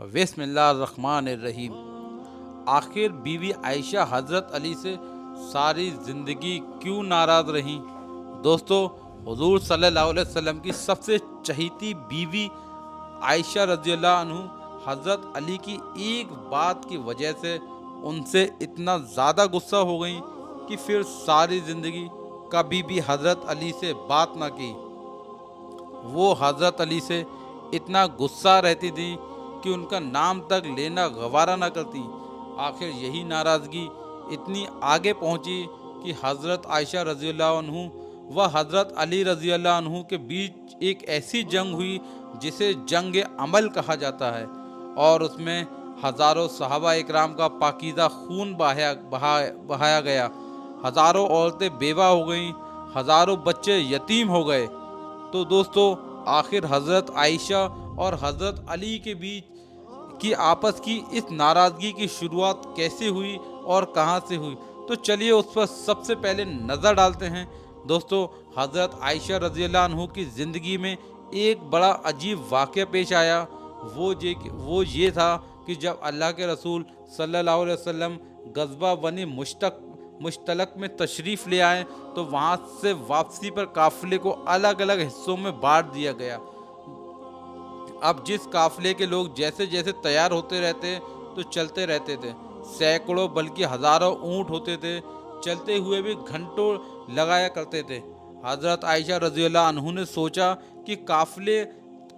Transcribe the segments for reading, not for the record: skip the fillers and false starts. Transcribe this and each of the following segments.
बिस्मिल्लाहिर्रहमानिर्रहीम। आखिर बीवी आयशा हज़रत अली से सारी ज़िंदगी क्यों नाराज़ रहीं? दोस्तों, हुज़ूर सल्लल्लाहु अलैहि वसल्लम की सबसे चहीती बीवी आयशा रज़ियल्लाहु अन्हु हज़रत अली की एक बात की वजह से उनसे इतना ज़्यादा गुस्सा हो गई कि फिर सारी ज़िंदगी कभी भी हज़रत अली से बात ना की। वो हज़रत अली से इतना गुस्सा रहती थी कि उनका नाम तक लेना गवारा न करती। आखिर यही नाराज़गी इतनी आगे पहुंची कि हज़रत आयशा रज़ियल्लाहु अन्हु व हज़रत अली रज़ियल्लाहु अन्हु के बीच एक ऐसी जंग हुई जिसे जंग अमल कहा जाता है, और उसमें हज़ारों सहाबा इकराम का पाकीज़ा खून बहाया गया। हज़ारों औरतें बेवा हो गईं, हज़ारों बच्चे यतीम हो गए। तो दोस्तों, आखिर हज़रत आयशा और हज़रत अली के बीच की आपस की इस नाराज़गी की शुरुआत कैसे हुई और कहां से हुई, तो चलिए उस पर सबसे पहले नज़र डालते हैं। दोस्तों, हज़रत आयशा रज़ियल्लाहु अन्हु की ज़िंदगी में एक बड़ा अजीब वाक़या पेश आया। वो ये था कि जब अल्लाह के रसूल सल्लल्लाहु अलैहि वसल्लम गज़वा बनी मुश्तलक में तशरीफ़ ले आए, तो वहाँ से वापसी पर काफ़िले को अलग अलग हिस्सों में बांट दिया गया। अब जिस काफ़िले के लोग जैसे जैसे तैयार होते रहते तो चलते रहते थे। सैकड़ों बल्कि हज़ारों ऊँट होते थे, चलते हुए भी घंटों लगाया करते थे। हज़रत आयशा रज़ियल्लाहु अन्हु ने सोचा कि काफ़िले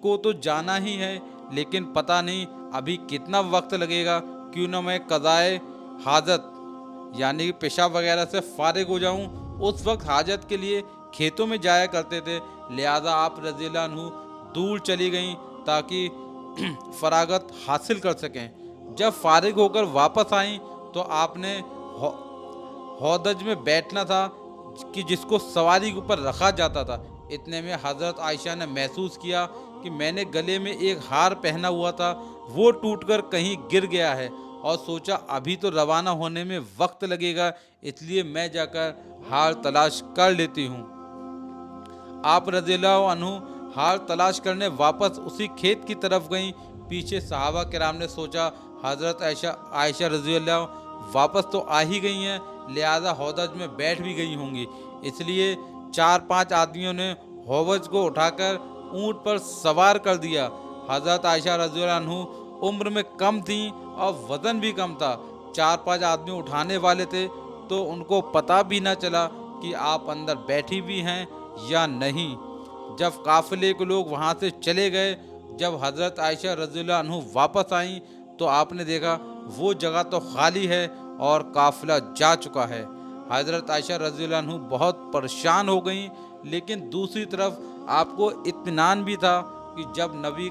को तो जाना ही है, लेकिन पता नहीं अभी कितना वक्त लगेगा। क्यों न मैं क़ज़ाए हाजत यानी कि पेशाब वगैरह से फारिग हो जाऊं। उस वक्त हाजत के लिए खेतों में जाया करते थे, लिहाजा आप रज़ियल्लाहु अन्हु दूर चली गईं ताकि फरागत हासिल कर सकें। जब फारिग होकर वापस आईं तो आपने हौदज में बैठना था कि जिसको सवारी के ऊपर रखा जाता था। इतने में हज़रत आयशा ने महसूस किया कि मैंने गले में एक हार पहना हुआ था, वो टूटकर कहीं गिर गया है, और सोचा अभी तो रवाना होने में वक्त लगेगा, इसलिए मैं जाकर हार तलाश कर लेती हूँ। आप रज़ियल्लाहु अन्हु हार तलाश करने वापस उसी खेत की तरफ गईं। पीछे सहाबा किराम ने सोचा हज़रत आयशा रज़ियल्लाहु वापस तो आ ही गई हैं, लिहाजा हौदज में बैठ भी गई होंगी। इसलिए 4-5 आदमियों ने हौवज को उठाकर ऊँट पर सवार कर दिया। हज़रत आयशा रज़ियल्लाहु अन्हु उम्र में कम थीं और वज़न भी कम था। 4-5 आदमी उठाने वाले थे, तो उनको पता भी न चला कि आप अंदर बैठी भी हैं या नहीं। जब काफ़िले के लोग वहाँ से चले गए, जब हज़रत आयशा रज़ियल्लाहु अन्हु वापस आईं, तो आपने देखा वो जगह तो खाली है और काफ़िला जा चुका है। हज़रत आयशा रज़ियल्लाहु अन्हु बहुत परेशान हो गईं, लेकिन दूसरी तरफ आपको इत्मीनान भी था कि जब नबी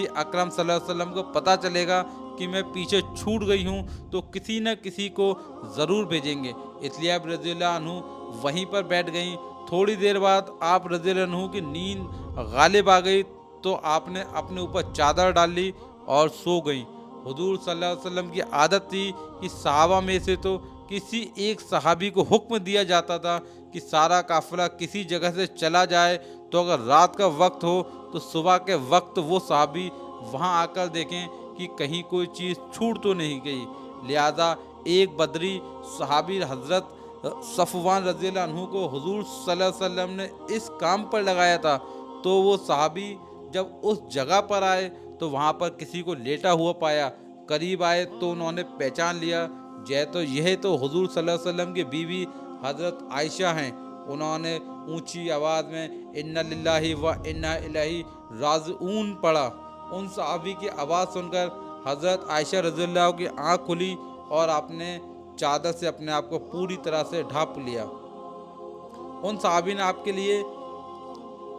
अकरम सल्लल्लाहु अलैहि वसल्लम को पता चलेगा कि मैं पीछे छूट गई हूँ, तो किसी न किसी को ज़रूर भेजेंगे। इसलिए आप रज़ियल्लाहु अन्हु वहीं पर बैठ गईं। थोड़ी देर बाद आप रज़ियल्लाहु अन्हु की नींद गालिब आ गई, तो आपने अपने ऊपर चादर डाल ली और सो गईं। हुज़ूर सल्लल्लाहु अलैहि वसल्लम की आदत थी कि सहाबा में से तो किसी एक सहाबी को हुक्म दिया जाता था कि सारा काफ़िला किसी जगह से चला जाए, तो अगर रात का वक्त हो तो सुबह के वक्त वो सहाबी वहाँ आकर देखें कि कहीं कोई चीज़ छूट तो नहीं गई। लिहाजा एक बदरी सहाबी हज़रत सफ़वान रज़ियल्लाहु अन्हु को हुज़ूर सल्लल्लाहु अलैहि वसल्लम ने इस काम पर लगाया था। तो वो सहाबी जब उस जगह पर आए तो वहाँ पर किसी को लेटा हुआ पाया। करीब आए तो उन्होंने पहचान लिया, यह तो हुज़ूर सल्लल्लाहु अलैहि वसल्लम की बीवी हज़रत आयशा हैं। उन्होंने ऊंची आवाज़ में इन्ना लिल्लाहि व इन्ना इलैहि राजिऊन पढ़ा। उन सहाबी की आवाज़ सुनकर हज़रत आयशा रज़ियल्लाहु की आँख खुली और आपने चादर से अपने आप को पूरी तरह से ढाँप लिया। उन सहाबी ने आपके लिए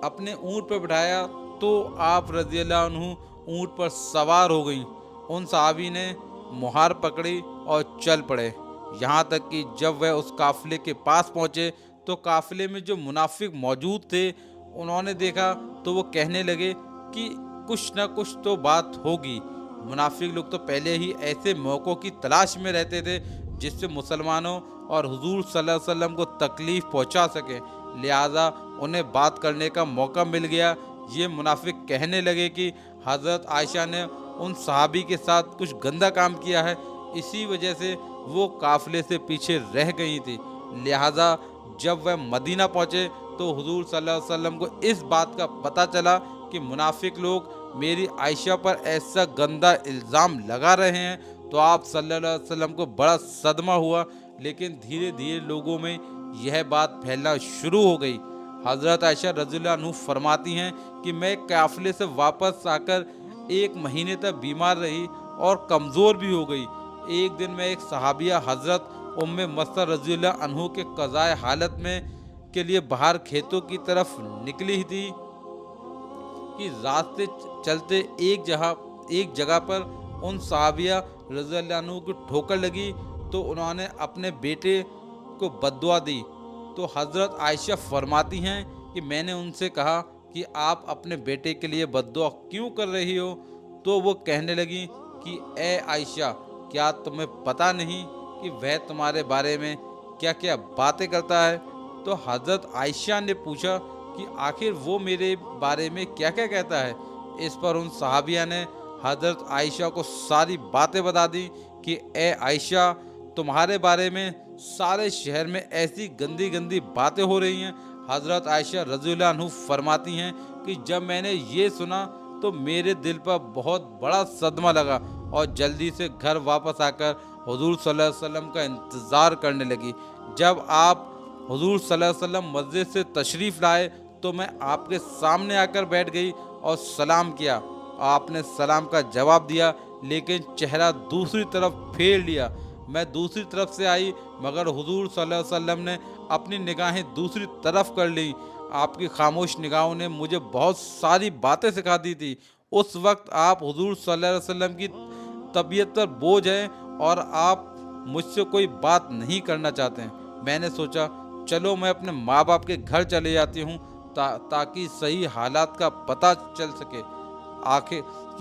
अपने ऊँट पर बिठाया, तो आप रज़ियल्लाहु अन्हु ऊँट पर सवार हो गईं। उन सहाबी ने मुहार पकड़ी और चल पड़े, यहाँ तक कि जब वह उस काफ़िले के पास पहुँचे तो काफ़िले में जो मुनाफिक मौजूद थे, उन्होंने देखा तो वो कहने लगे कि कुछ न कुछ तो बात होगी। मुनाफिक लोग तो पहले ही ऐसे मौक़ों की तलाश में रहते थे जिससे मुसलमानों और हुज़ूर सल्लल्लाहु अलैहि वसल्लम को तकलीफ़ पहुंचा सके, लिहाजा उन्हें बात करने का मौका मिल गया। ये मुनाफिक कहने लगे कि हज़रत आयशा ने उन सहाबी के साथ कुछ गंदा काम किया है, इसी वजह से वो काफ़िले से पीछे रह गई थी। लिहाजा जब वह मदीना पहुँचे तो हुजूर सल्लल्लाहु अलैहि वसल्लम को इस बात का पता चला कि मुनाफिक लोग मेरी आयशा पर ऐसा गंदा इल्ज़ाम लगा रहे हैं, तो आप सल्लल्लाहु अलैहि वसल्लम को बड़ा सदमा हुआ। लेकिन धीरे धीरे लोगों में यह बात फैलना शुरू हो गई। हज़रत आयशा रज़ियल्लाहु अन्हा फरमाती हैं कि मैं काफ़िले से वापस आकर 1 महीने तक बीमार रही और कमज़ोर भी हो गई। एक दिन मैं एक सहाबिया हज़रत उम्मे मस्ता रज़ियल्लाहु अन्हा के क़ज़ाए हालत में के लिए बाहर खेतों की तरफ निकली थी कि रास्ते चलते एक जगह पर उन सहाबिया रज़ियल्लाहु अन्हु को ठोकर लगी, तो उन्होंने अपने बेटे को बद्दुआ दी। तो हज़रत आयशा फरमाती हैं कि मैंने उनसे कहा कि आप अपने बेटे के लिए बद्दुआ क्यों कर रही हो? तो वो कहने लगी कि ए आयशा, क्या तुम्हें पता नहीं कि वह तुम्हारे बारे में क्या क्या बातें करता है? तो हज़रत आयशा ने पूछा कि आखिर वो मेरे बारे में क्या क्या कहता है। इस पर उन सहाबिया ने हज़रत आयशा को सारी बातें बता दी कि ए आयशा, तुम्हारे बारे में सारे शहर में ऐसी गंदी गंदी बातें हो रही हैं। हज़रत आयशा रज़ियल्लाहु अन्हा फरमाती हैं कि जब मैंने ये सुना तो मेरे दिल पर बहुत बड़ा सदमा लगा और जल्दी से घर वापस आकर हुजूर सल्लल्लाहु अलैहि वसल्लम का इंतज़ार करने लगी। जब आप हुजूर सल्लल्लाहु अलैहि वसल्लम मस्जिद से तशरीफ़ लाए तो मैं आपके सामने आकर बैठ गई और सलाम किया। आपने सलाम का जवाब दिया, लेकिन चेहरा दूसरी तरफ फेर लिया। मैं दूसरी तरफ से आई, मगर हुजूर सल्लल्लाहु अलैहि वसल्लम ने अपनी निगाहें दूसरी तरफ कर ली। आपकी खामोश निगाहों ने मुझे बहुत सारी बातें सिखा दी थी। उस वक्त आप हुजूर सल्लल्लाहु अलैहि वसल्लम की तबीयत पर बोझ हैं और आप मुझसे कोई बात नहीं करना चाहते हैं। मैंने सोचा चलो मैं अपने माँ बाप के घर चले जाती हूँ ताकि सही हालात का पता चल सके,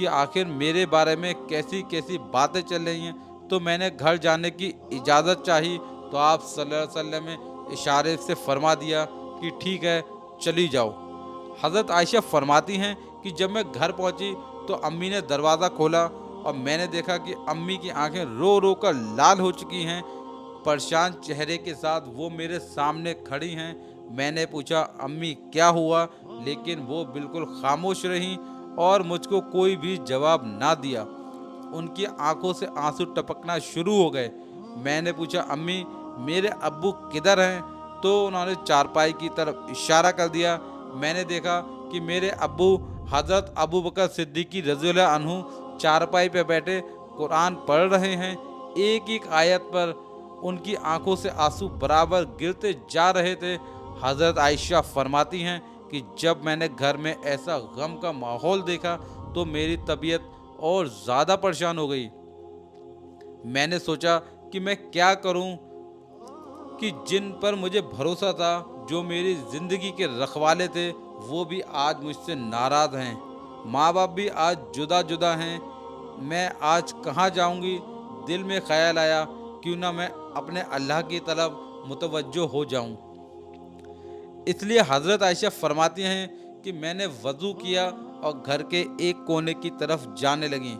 आखिर मेरे बारे में कैसी कैसी बातें चल रही हैं। तो मैंने घर जाने की इजाज़त चाही, तो आप सल्लल्लाहु अलैहि वसल्लम ने इशारे से फरमा दिया कि ठीक है, चली जाओ। हज़रत आयशा फरमाती हैं कि जब मैं घर पहुंची तो अम्मी ने दरवाज़ा खोला और मैंने देखा कि अम्मी की आंखें रो रो कर लाल हो चुकी हैं। परेशान चेहरे के साथ वो मेरे सामने खड़ी हैं। मैंने पूछा अम्मी क्या हुआ, लेकिन वो बिल्कुल खामोश रहीं और मुझको कोई भी जवाब ना दिया। उनकी आंखों से आंसू टपकना शुरू हो गए। मैंने पूछा अम्मी मेरे अब्बू किधर हैं? तो उन्होंने चारपाई की तरफ इशारा कर दिया। मैंने देखा कि मेरे अब्बू हज़रत अबू बकर सिद्दीकी रज़ियल्लाहु अन्हु चारपाई पर बैठे कुरान पढ़ रहे हैं। एक एक आयत पर उनकी आंखों से आंसू बराबर गिरते जा रहे थे। हज़रत आयशा फरमाती हैं कि जब मैंने घर में ऐसा गम का माहौल देखा तो मेरी तबीयत और ज़्यादा परेशान हो गई। मैंने सोचा कि मैं क्या करूं कि जिन पर मुझे भरोसा था, जो मेरी ज़िंदगी के रखवाले थे, वो भी आज मुझसे नाराज़ हैं। माँ बाप भी आज जुदा जुदा हैं। मैं आज कहाँ जाऊंगी? दिल में ख्याल आया क्यों ना मैं अपने अल्लाह की तरफ मुतवज्जो हो जाऊं। इसलिए हज़रत आयशा फरमाती हैं कि मैंने वज़ू किया और घर के एक कोने की तरफ जाने लगी।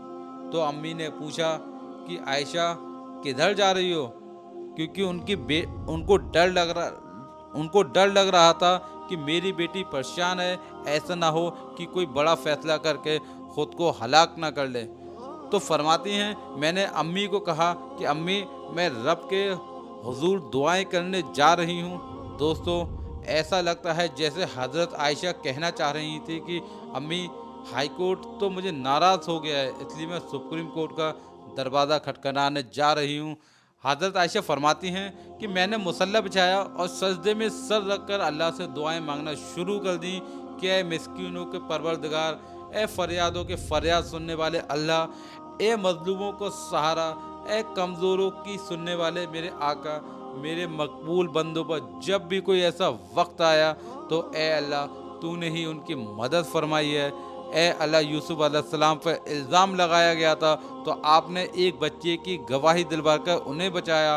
तो अम्मी ने पूछा कि आयशा किधर जा रही हो? क्योंकि उनको डर लग रहा था कि मेरी बेटी परेशान है, ऐसा ना हो कि कोई बड़ा फैसला करके ख़ुद को हलाक ना कर ले। तो फरमाती हैं मैंने अम्मी को कहा कि अम्मी मैं रब के हुजूर दुआएं करने जा रही हूँ। दोस्तों, ऐसा लगता है जैसे हज़रत आयशा कहना चाह रही थी कि अम्मी हाई कोर्ट तो मुझे नाराज़ हो गया है, इसलिए मैं सुप्रीम कोर्ट का दरवाज़ा खटखटाने जा रही हूँ। हज़रत आयशा फरमाती हैं कि मैंने मुसल्ला बिछाया और सजदे में सर रखकर अल्लाह से दुआएं मांगना शुरू कर दी कि ए मिस्कीनों के परवरदिगार, ए फरियादों के फरियाद सुनने वाले अल्लाह, ए मजलूमों को सहारा, ए कमज़ोरों की सुनने वाले मेरे आका, मेरे मकबूल बंदों पर जब भी कोई ऐसा वक्त आया तो ए अल्लाह तूने ही उनकी मदद फरमाई है। ए अल्लाह, यूसुफ अलैहिस्सलाम पर इल्ज़ाम लगाया गया था तो आपने एक बच्चे की गवाही दिलवा कर उन्हें बचाया।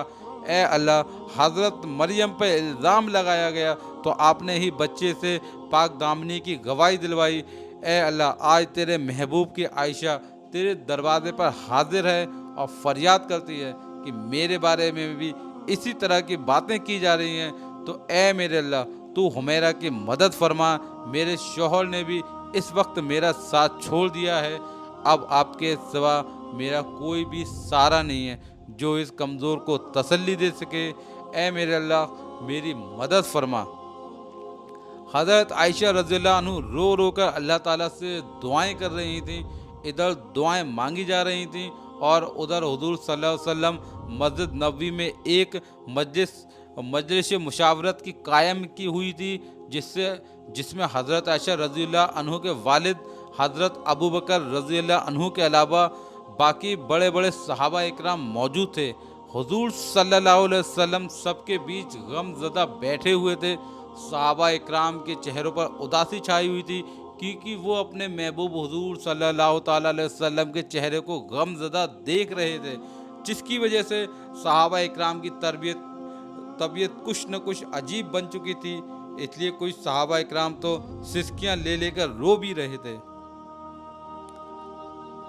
ए अल्लाह, हज़रत मरियम पर इल्ज़ाम लगाया गया तो आपने ही बच्चे से पाक दामनी की गवाही दिलवाई। اے اللہ آج تیرے محبوب کی عائشہ تیرے دروازے پر حاضر ہے اور فریاد کرتی ہے کہ میرے بارے میں بھی اسی طرح کی باتیں کی جا رہی ہیں، تو اے میرے اللہ تو حمیرہ کی مدد فرما۔ میرے شوہر نے بھی اس وقت میرا ساتھ چھوڑ دیا ہے، اب آپ کے سوا میرا کوئی بھی سہارا نہیں ہے جو اس کمزور کو تسلی دے سکے، اے میرے اللہ میری مدد فرما۔ حضرت عائشہ رضی اللہ عنہ رو رو کر اللہ تعالیٰ سے دعائیں کر رہی تھیں، ادھر دعائیں مانگی جا رہی تھیں اور ادھر حضور صلی اللہ علیہ وسلم مسجد نبوی میں ایک مجلس مشاورت کی قائم کی ہوئی تھی، جس میں حضرت عائشہ رضی اللہ عنہ کے والد حضرت ابو بکر رضی اللہ عنہ کے علاوہ باقی بڑے بڑے صحابہ اکرام موجود تھے۔ حضور صلی اللہ علیہ وسلم سب کے بیچ غم زدہ بیٹھے ہوئے تھے، صحابہ اکرام کے چہروں پر اداسی چھائی ہوئی تھی، کیونکہ وہ اپنے محبوب حضور صلی اللہ تعالیٰ علیہ وسلم کے چہرے کو غم زدہ دیکھ رہے تھے، جس کی وجہ سے صحابہ اکرام کی طبیعت کچھ نہ کچھ عجیب بن چکی تھی، اس لیے کچھ صحابہ اکرام تو سسکیاں لے لے کر رو بھی رہے تھے۔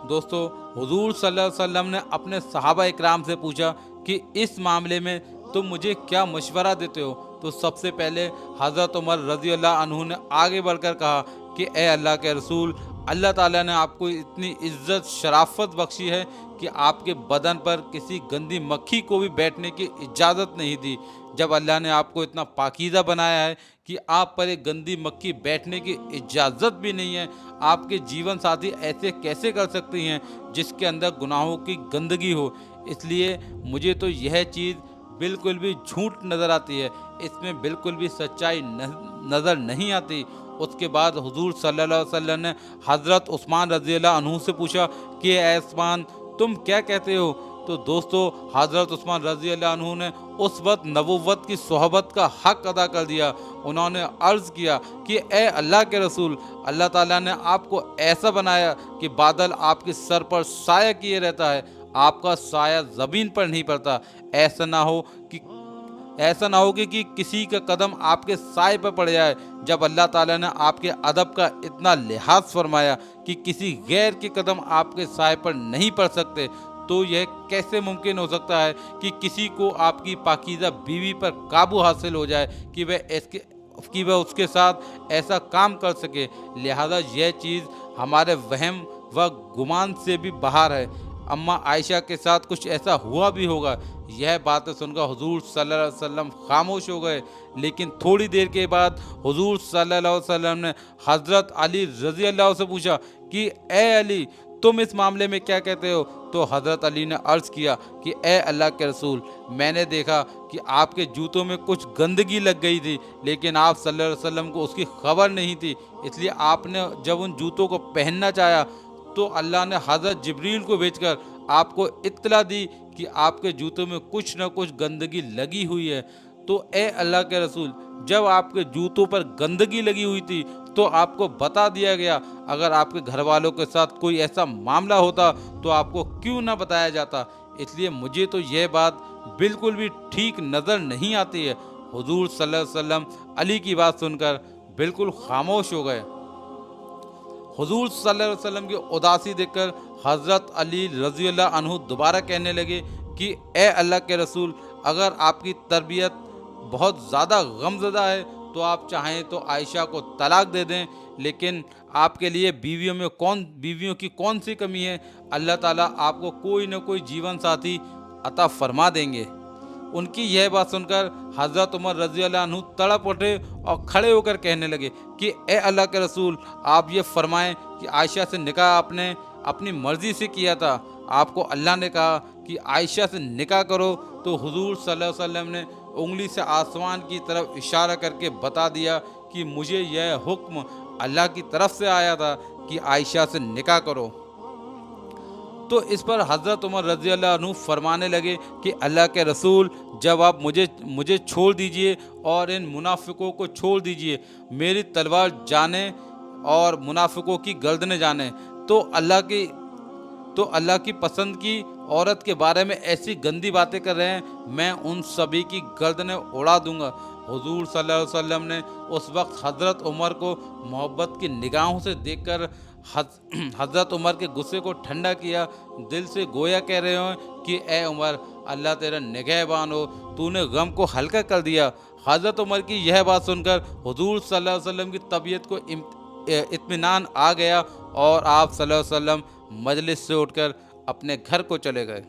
دوستو حضور صلی اللہ علیہ وسلم نے اپنے صحابہ اکرام سے پوچھا کہ اس معاملے میں تم مجھے کیا مشورہ دیتے ہو؟ تو سب سے پہلے حضرت عمر رضی اللہ عنہ نے آگے بڑھ کر کہا کہ اے اللہ کے رسول، اللہ تعالیٰ نے آپ کو اتنی عزت شرافت بخشی ہے کہ آپ کے بدن پر کسی گندی مکھی کو بھی بیٹھنے کی اجازت نہیں دی۔ جب اللہ نے آپ کو اتنا پاکیزہ بنایا ہے کہ آپ پر ایک گندی مکھی بیٹھنے کی اجازت بھی نہیں ہے، آپ کے جیون ساتھی ایسے کیسے کر سکتی ہیں جس کے اندر گناہوں کی گندگی ہو؟ اس لیے مجھے تو یہ چیز بالکل بھی جھوٹ نظر آتی ہے، اس میں بالکل بھی سچائی نظر نہیں آتی۔ اس کے بعد حضور صلی اللہ علیہ وسلم نے حضرت عثمان رضی اللہ عنہ سے پوچھا کہ اے عثمان تم کیا کہتے ہو؟ تو دوستو حضرت عثمان رضی اللہ عنہ نے اس وقت نبوت کی صحبت کا حق ادا کر دیا۔ انہوں نے عرض کیا کہ اے اللہ کے رسول، اللہ تعالیٰ نے آپ کو ایسا بنایا کہ بادل آپ کے سر پر سایہ کیے رہتا ہے، آپ کا سایہ زمین پر نہیں پڑتا، ایسا نہ ہو کہ کسی کا قدم آپ کے سائے پر پڑ جائے۔ جب اللہ تعالیٰ نے آپ کے ادب کا اتنا لحاظ فرمایا کہ کسی غیر کے قدم آپ کے سائے پر نہیں پڑ سکتے، تو یہ کیسے ممکن ہو سکتا ہے کہ کسی کو آپ کی پاکیزہ بیوی پر قابو حاصل ہو جائے کہ وہ اس کے ساتھ ایسا کام کر سکے؟ لہذا یہ چیز ہمارے وہم و گمان سے بھی باہر ہے۔ اماں عائشہ کے ساتھ کچھ ایسا ہوا بھی ہوگا۔ یہ باتیں سن کر حضور صلی اللہ علیہ وسلم خاموش ہو گئے، لیکن تھوڑی دیر کے بعد حضور صلی اللہ علیہ وسلم نے حضرت علی رضی اللہ عنہ سے پوچھا کہ اے علی تم اس معاملے میں کیا کہتے ہو؟ تو حضرت علی نے عرض کیا کہ اے اللہ کے رسول، میں نے دیکھا کہ آپ کے جوتوں میں کچھ گندگی لگ گئی تھی، لیکن آپ صلی اللہ علیہ وسلم کو اس کی خبر نہیں تھی، اس لیے آپ نے جب ان جوتوں کو پہننا چاہا تو اللہ نے حضرت جبریل کو بھیج کر آپ کو اطلاع دی کہ آپ کے جوتوں میں کچھ نہ کچھ گندگی لگی ہوئی ہے۔ تو اے اللہ کے رسول، جب آپ کے جوتوں پر گندگی لگی ہوئی تھی تو آپ کو بتا دیا گیا، اگر آپ کے گھر والوں کے ساتھ کوئی ایسا معاملہ ہوتا تو آپ کو کیوں نہ بتایا جاتا؟ اس لیے مجھے تو یہ بات بالکل بھی ٹھیک نظر نہیں آتی ہے۔ حضور صلی اللہ علیہ وسلم علی کی بات سن کر بالکل خاموش ہو گئے۔ حضور صلی اللہ علیہ وسلم کی اداسی دیکھ کر حضرت علی رضی اللہ عنہ دوبارہ کہنے لگے کہ اے اللہ کے رسول، اگر آپ کی تربیت بہت زیادہ غم زدہ ہے تو آپ چاہیں تو عائشہ کو طلاق دے دیں، لیکن آپ کے لیے بیویوں کی کون سی کمی ہے؟ اللہ تعالیٰ آپ کو کوئی نہ کوئی جیون ساتھی عطا فرما دیں گے۔ ان کی یہ بات سن کر حضرت عمر رضی اللہ عنہ تڑپ اٹھے اور کھڑے ہو کر کہنے لگے کہ اے اللہ کے رسول، آپ یہ فرمائیں کہ عائشہ سے نکاح آپ نے اپنی مرضی سے کیا تھا، آپ کو اللہ نے کہا کہ عائشہ سے نکاح کرو، تو حضور صلی اللہ علیہ وسلم نے انگلی سے آسمان کی طرف اشارہ کر کے بتا دیا کہ مجھے یہ حکم اللہ کی طرف سے آیا تھا کہ عائشہ سے نکاح کرو۔ تو اس پر حضرت عمر رضی اللہ عنہ فرمانے لگے کہ اللہ کے رسول، جب آپ مجھے چھوڑ دیجئے اور ان منافقوں کو چھوڑ دیجئے، میری تلوار جانے اور منافقوں کی گردنیں جانے، تو اللہ کی پسند کی عورت کے بارے میں ایسی گندی باتیں کر رہے ہیں، میں ان سبھی کی گردنیں اڑا دوں گا۔ हुजूर सल्लल्लाहु अलैहि वसल्लम ने उस वक्त हज़रत उमर को मोहब्बत की निगाहों से देखकर हज़रत उमर के गुस्से को ठंडा किया। दिल से गोया कह रहे हो कि ए उमर, अल्लाह तेरा निगहबान हो, तूने गम को हल्का कर दिया। हज़रत उमर की यह बात सुनकर हुजूर सल्लल्लाहु अलैहि वसल्लम की तबीयत को इत्मीनान आ गया और आप सल्लल्लाहु अलैहि वसल्लम मजलिस से उठकर अपने घर को चले गए।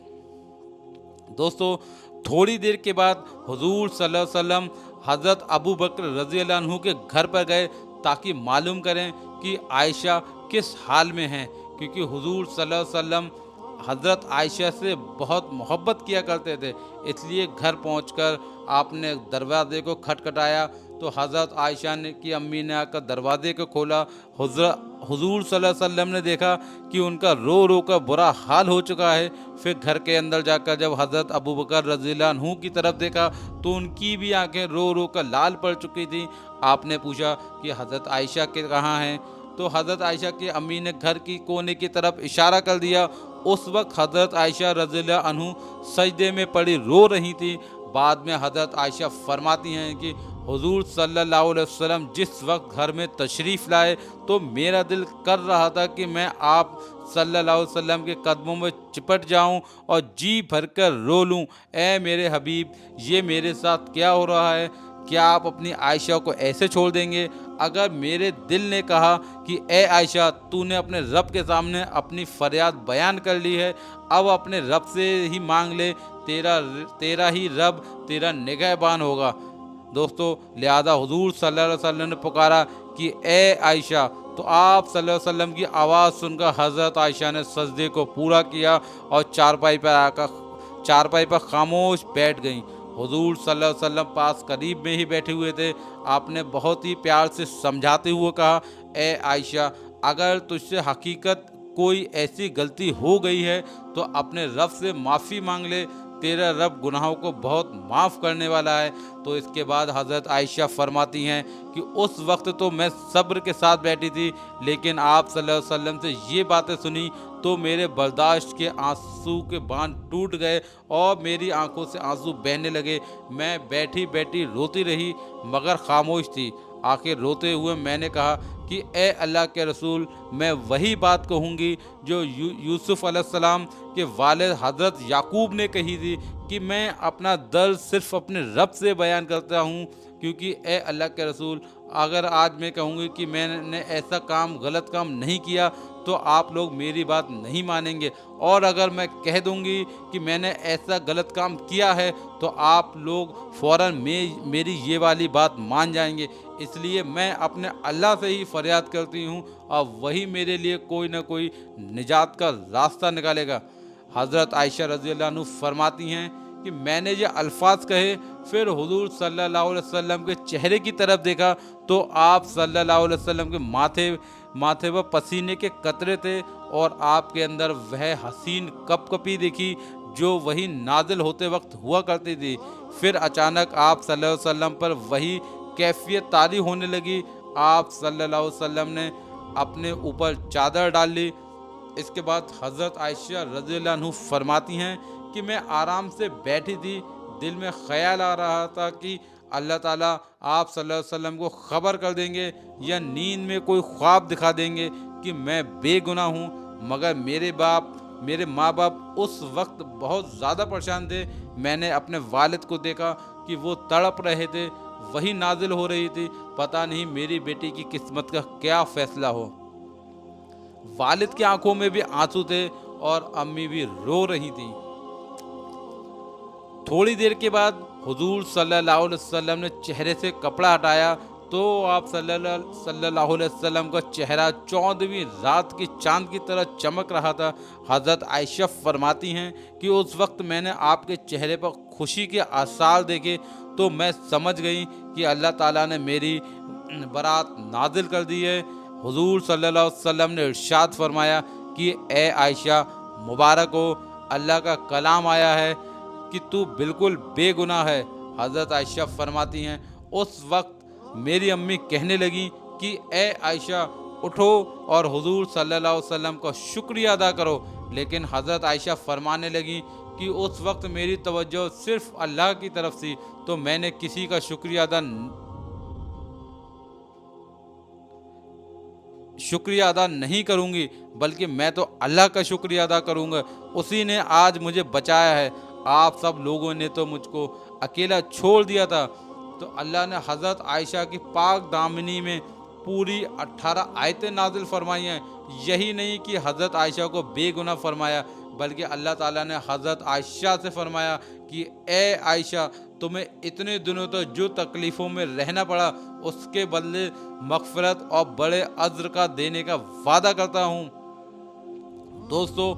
दोस्तों, थोड़ी देर के बाद हुजूर सल्लल्लाहु अलैहि वसल्लम हज़रत अबू बकर रज़ी अल्लाह अन्हु के घर पर गए ताकि मालूम करें कि आयशा किस हाल में हैं, क्योंकि हुजूर सल्लल्लाहु अलैहि वसल्लम हज़रत आयशा से बहुत मोहब्बत किया करते थे। इसलिए घर पहुंचकर आपने दरवाजे को खटखटाया तो हज़रत आयशा ने की अम्मी ने आकर दरवाजे को खोला। हुजूर सल्लल्लाहु अलैहि वसल्लम ने देखा कि उनका रो रो कर बुरा हाल हो चुका है। फिर घर के अंदर जाकर जब हज़रत अबू बकर रज़ियल्लाहु अन्हु की तरफ देखा तो उनकी भी आंखें रो रो कर लाल पड़ चुकी थीं। आपने पूछा कि हज़रत आयशा के कहाँ हैं, तो हज़रत आयशा की अम्मी ने घर की कोने की तरफ इशारा कर दिया। उस वक्त हज़रत आयशा रज़ियल्लाहु अन्हु सजदे में पड़ी रो रही थी। बाद में हज़रत आयशा फरमाती हैं कि हुजूर सल्लल्लाहु अलैहि वसल्लम जिस वक्त घर में तशरीफ़ लाए तो मेरा दिल कर रहा था कि मैं आप सल्लल्लाहु अलैहि वसल्लम के कदमों में चिपट जाऊं और जी भरकर रो लूं। ए मेरे हबीब, ये मेरे साथ क्या हो रहा है? क्या आप अपनी आयशा को ऐसे छोड़ देंगे? अगर मेरे दिल ने कहा कि ए आयशा, तूने अपने रब के सामने अपनी फरियाद बयान कर ली है, अब अपने रब से ही मांग ले, तेरा ही रब तेरा निगहबान होगा। दोस्तों, लिहाजा हुजूर सल्लल्लाहु अलैहि वसल्लम ने पुकारा कि ए आयशा, तो आप सल्लल्लाहु अलैहि वसल्लम की आवाज़ सुनकर हज़रत आयशा ने सजदे को पूरा किया और चारपाई पर खामोश बैठ गईं। हुजूर सल्लल्लाहु अलैहि वसल्लम पास करीब में ही बैठे हुए थे। आपने बहुत ही प्यार से समझाते हुए कहा, ए आयशा, अगर तुझसे हकीकत कोई ऐसी गलती हो गई है तो अपने रब से माफ़ी मांग ले, तेरा रब गुनाहों को बहुत माफ़ करने वाला है। तो इसके बाद हज़रत आयशा फरमाती हैं कि उस वक्त तो मैं सब्र के साथ बैठी थी, लेकिन आप सल्लल्लाहु अलैहि वसल्लम से ये बातें सुनी तो मेरे बर्दाश्त के आंसू के बांध टूट गए और मेरी आंखों से आंसू बहने लगे। मैं बैठी बैठी रोती रही मगर खामोश थी। आखिर रोते हुए मैंने कहा कि ए अल्लाह के रसूल, मैं वही बात कहूँगी जो यूसुफ अलैहिस्सलाम के वालिद हज़रत याकूब ने कही थी कि मैं अपना दर्द सिर्फ़ अपने रब से बयान करता हूँ, क्योंकि ए अल्लाह के रसूल, अगर आज मैं कहूँगी कि मैंने ऐसा गलत काम नहीं किया तो आप लोग मेरी बात नहीं मानेंगे, और अगर मैं कह दूँगी कि मैंने ऐसा गलत काम किया है तो आप लोग फ़ौरन मेरी ये वाली बात मान जाएंगे। इसलिए मैं अपने अल्लाह से ही फरियाद करती हूँ और वही मेरे लिए कोई ना कोई निजात का रास्ता निकालेगा। हज़रत आयशा रज़ियल्लाहु अन्हा फरमाती हैं कि मैंने ये अल्फाज कहे, फिर हुजूर सल्लल्लाहु अलैहि वसल्लम के चेहरे की तरफ देखा तो आप सल्लल्लाहु अलैहि वसल्लम के माथे पर पसीने के कतरे थे और आपके अंदर वह हसीन कपकपी दिखी जो वही नाजिल होते वक्त हुआ करती थी। फिर अचानक आप सल्लल्लाहु अलैहि वसल्लम पर वही कैफियत तारी होने लगी। आप सल्लल्लाहु अलैहि वसल्लम ने अपने ऊपर चादर डाल ली। इसके बाद हज़रत आयशा रज़ियल्लाहु अन्हा फरमाती हैं कि मैं आराम से बैठी थी, दिल में ख्याल आ रहा था कि अल्लाह ताला आप सल्लल्लाहु अलैहि वसल्लम को ख़बर कर देंगे या नींद में कोई ख्वाब दिखा देंगे कि मैं बेगुनाह हूँ, मगर मेरे माँ बाप उस वक्त बहुत ज़्यादा परेशान थे। मैंने अपने वालिद को देखा कि वो तड़प रहे थे, वही नाजिल हो रही थी। पता नहीं मेरी बेटी की किस्मत का क्या फ़ैसला हो। वालिद की आंखों में भी आंसू थे और अम्मी भी रो रही थी। थोड़ी देर के बाद हुजूर सल्लल्लाहु अलैहि वसल्लम ने चेहरे से कपड़ा हटाया तो आप सल्लल्लाहु अलैहि वसल्लम का चेहरा 14वीं रात की चांद की तरह चमक रहा था। हज़रत आयशा फरमाती हैं कि उस वक्त मैंने आपके चेहरे पर खुशी के आसार देखे तो मैं समझ गई कि अल्लाह ताला ने मेरी बारात नाजिल कर दी है। हुजूर सल्लल्लाहु अलैहि वसल्लम ने इरशाद फरमाया कि ए आयशा, मुबारक हो, अल्लाह का कलाम आया है कि तू बिल्कुल बेगुनाह है। हज़रत आयशा फरमाती हैं उस वक्त मेरी अम्मी कहने लगी कि ए आयशा, उठो और हुजूर सल्लल्लाहु अलैहि वसल्लम का शुक्रिया अदा करो। लेकिन हज़रत आयशा फरमाने लगी کہ اس وقت میری توجہ صرف اللہ کی طرف تھی تو میں نے کسی کا شکریہ ادا نہیں کروں گی، بلکہ میں تو اللہ کا شکریہ ادا کروں گا، اسی نے آج مجھے بچایا ہے۔ آپ سب لوگوں نے تو مجھ کو اکیلا چھوڑ دیا تھا۔ تو اللہ نے حضرت عائشہ کی پاک دامنی میں پوری 18 آیتیں نازل فرمائی ہیں۔ یہی نہیں کہ حضرت عائشہ کو بے گناہ فرمایا، بلکہ اللہ تعالیٰ نے حضرت عائشہ سے فرمایا کہ اے عائشہ، تمہیں اتنے دنوں تک جو تکلیفوں میں رہنا پڑا اس کے بدلے مغفرت اور بڑے اجر کا دینے کا وعدہ کرتا ہوں۔ دوستو،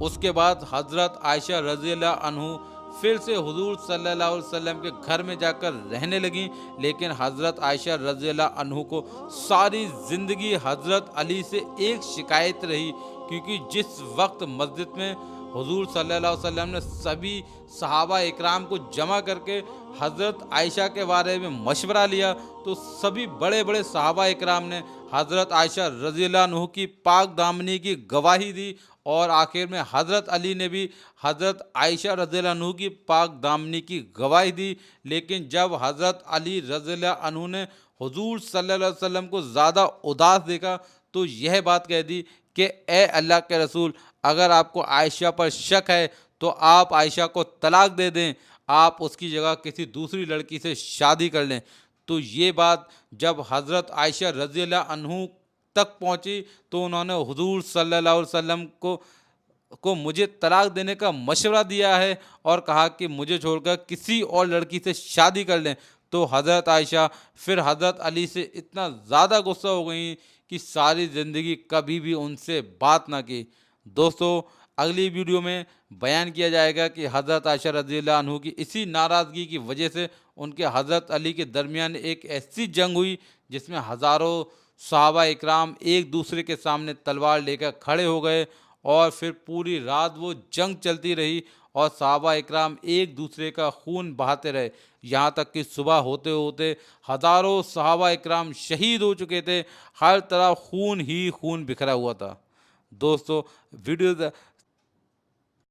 اس کے بعد حضرت عائشہ رضی اللہ عنہ پھر سے حضور صلی اللہ علیہ وسلم کے گھر میں جا کر رہنے لگیں، لیکن حضرت عائشہ رضی اللہ عنہ کو ساری زندگی حضرت علی سے ایک شکایت رہی، کیونکہ جس وقت مسجد میں حضور صلی اللہ علیہ وسلم نے سبھی صحابہ اکرام کو جمع کر کے حضرت عائشہ کے بارے میں مشورہ لیا، تو سبھی بڑے بڑے صحابہ اکرام نے حضرت عائشہ رضی اللہ عنہ کی پاک دامنی کی گواہی دی، اور آخر میں حضرت علی نے بھی حضرت عائشہ رضی اللہ عنہ کی پاک دامنی کی گواہی دی۔ لیکن جب حضرت علی رضی اللہ عنہ نے حضور صلی اللہ علیہ وسلم کو زیادہ اداس دیکھا تو یہ بات کہہ دی کہ اے اللہ کے رسول، اگر آپ کو عائشہ پر شک ہے تو آپ عائشہ کو طلاق دے دیں، آپ اس کی جگہ کسی دوسری لڑکی سے شادی کر لیں۔ تو یہ بات جب حضرت عائشہ رضی اللہ عنہ تک پہنچی تو انہوں نے حضور صلی اللہ علیہ وسلم کو مجھے طلاق دینے کا مشورہ دیا ہے اور کہا کہ مجھے چھوڑ کر کسی اور لڑکی سے شادی کر لیں۔ تو حضرت عائشہ پھر حضرت علی سے اتنا زیادہ غصہ ہو گئیں کہ ساری زندگی کبھی بھی ان سے بات نہ کی۔ دوستو، اگلی ویڈیو میں بیان کیا جائے گا کہ حضرت عائشہ رضی اللہ عنہ کی اسی ناراضگی کی وجہ سے ان کے حضرت علی کے درمیان ایک ایسی جنگ ہوئی جس میں ہزاروں صحابہ اکرام ایک دوسرے کے سامنے تلوار لے کر کھڑے ہو گئے، اور پھر پوری رات وہ جنگ چلتی رہی اور صحابہ اکرام ایک دوسرے کا خون بہاتے رہے، یہاں تک کہ صبح ہوتے ہوتے ہزاروں صحابہ اکرام شہید ہو چکے تھے، ہر طرف خون ہی خون بکھرا ہوا تھا۔ دوستو،